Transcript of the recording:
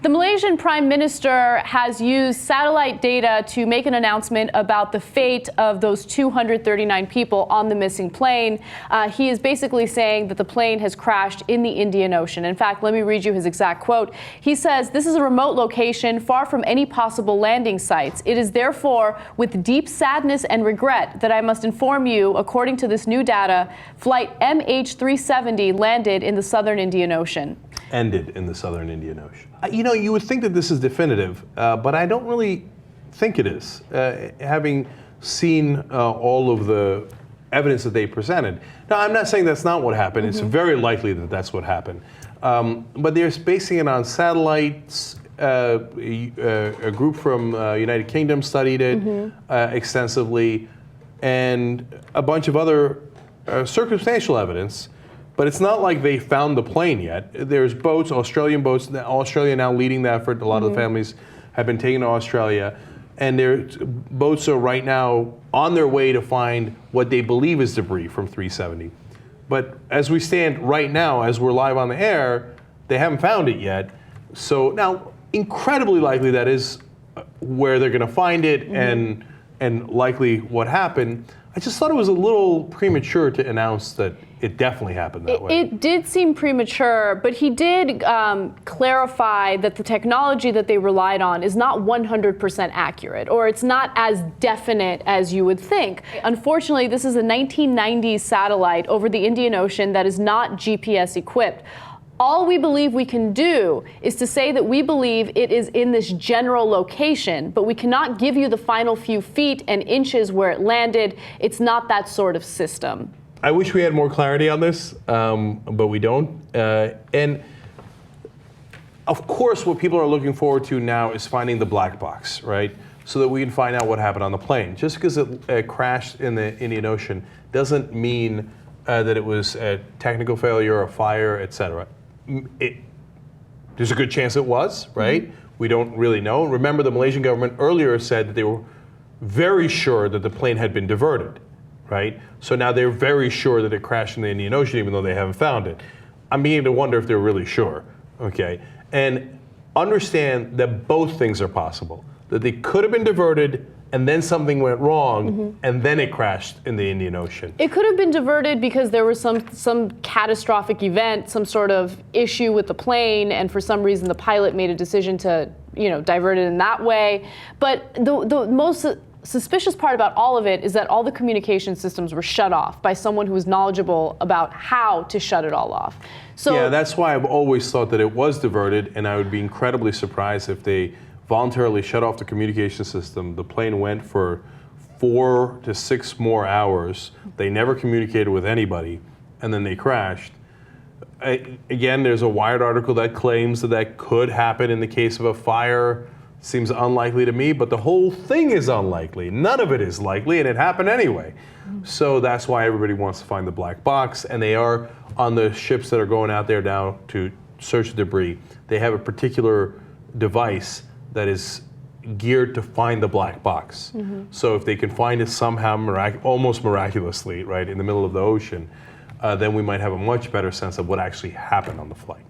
The Malaysian Prime Minister has used satellite data to make an announcement about the fate of those 239 people on the missing plane. He is basically saying that the plane has crashed in the Indian Ocean. In fact, let me read you his exact quote. He says, "This is a remote location far from any possible landing sites. It is therefore with deep sadness and regret that I must inform you, according to this new data, flight MH370 landed in the southern Indian Ocean." Ended in the southern Indian Ocean. You know, you would think that this is definitive, but I don't really think it is, having seen all of the evidence that they presented. Now, I'm not saying that's not what happened. It's very likely that that's what happened. But they're basing it on satellites. A group from United Kingdom studied it extensively, and a bunch of other circumstantial evidence. But it's not like they found the plane yet. There's boats, Australian boats, Australia now leading the effort. A lot of the families have been taken to Australia. And their boats are right now on their way to find what they believe is debris from 370. But as we stand right now, as we're live on the air, they haven't found it yet. So now, incredibly likely that is where they're going to find it and likely what happened. I just thought it was a little premature to announce that it definitely happened that way. It did seem premature, but he did clarify that the technology that they relied on is not 100% accurate, or it's not as definite as you would think. Unfortunately, this is a 1990s satellite over the Indian Ocean that is not GPS equipped. All we believe we can do is to say that we believe it is in this general location, but we cannot give you the final few feet and inches where it landed. It's not that sort of system. I wish we had more clarity on this, but we don't. And of course, what people are looking forward to now is finding the black box, right? So that we can find out what happened on the plane. Just because it crashed in the Indian Ocean doesn't mean that it was a technical failure, a fire, etc. There's a good chance it was, right? We don't really know. Remember, the Malaysian government earlier said that they were very sure that the plane had been diverted, right? So now they're very sure that it crashed in the Indian Ocean, even though they haven't found it. I'm beginning to wonder if they're really sure, okay? And understand that both things are possible. That they could have been diverted and then something went wrong, and then it crashed in the Indian Ocean. It could have been diverted because there was some catastrophic event, some sort of issue with the plane, and for some reason the pilot made a decision to, divert it in that way. But the most suspicious part about all of it is that all the communication systems were shut off by someone who was knowledgeable about how to shut it all off. So yeah, that's why I've always thought that it was diverted, and I would be incredibly surprised if they voluntarily shut off the communication system. The plane went for 4 to 6 more hours. They never communicated with anybody, and then they crashed. Again, there's a Wired article that claims that that could happen in the case of a fire. Seems unlikely to me, but the whole thing is unlikely. None of it is likely, and it happened anyway. So that's why everybody wants to find the black box, and they are on the ships that are going out there now to search the debris. They have a particular device that is geared to find the black box. So if they can find it somehow, almost miraculously, right, in the middle of the ocean, then we might have a much better sense of what actually happened on the flight.